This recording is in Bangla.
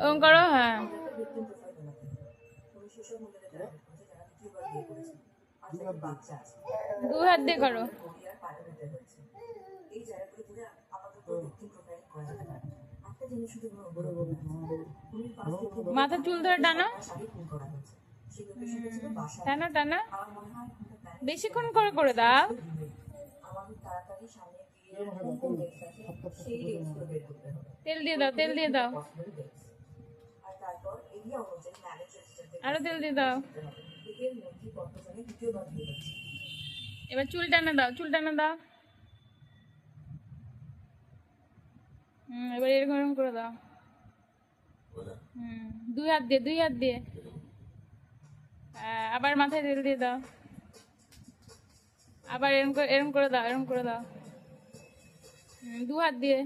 ওম করো, হ্যাঁ। দু হাত দিয়ে করো। মাথা চুল ধরে টানো, টানো টানো, বেশিক্ষণ করে করে দাও। তেল দিয়ে দাও, তেল দিয়ে দাও, আরো তেল দিয়ে দাও। এবার চুল টানা দাও, চুল টানা দাও। এবার এরকম এরকম করে দাও। দুই হাত দিয়ে, দুই হাত দিয়ে। আবার মাথায় তেল দিয়ে দাও, আবার এরকম করে দাও, এরকম করে দাও। দু হাত দিয়ে।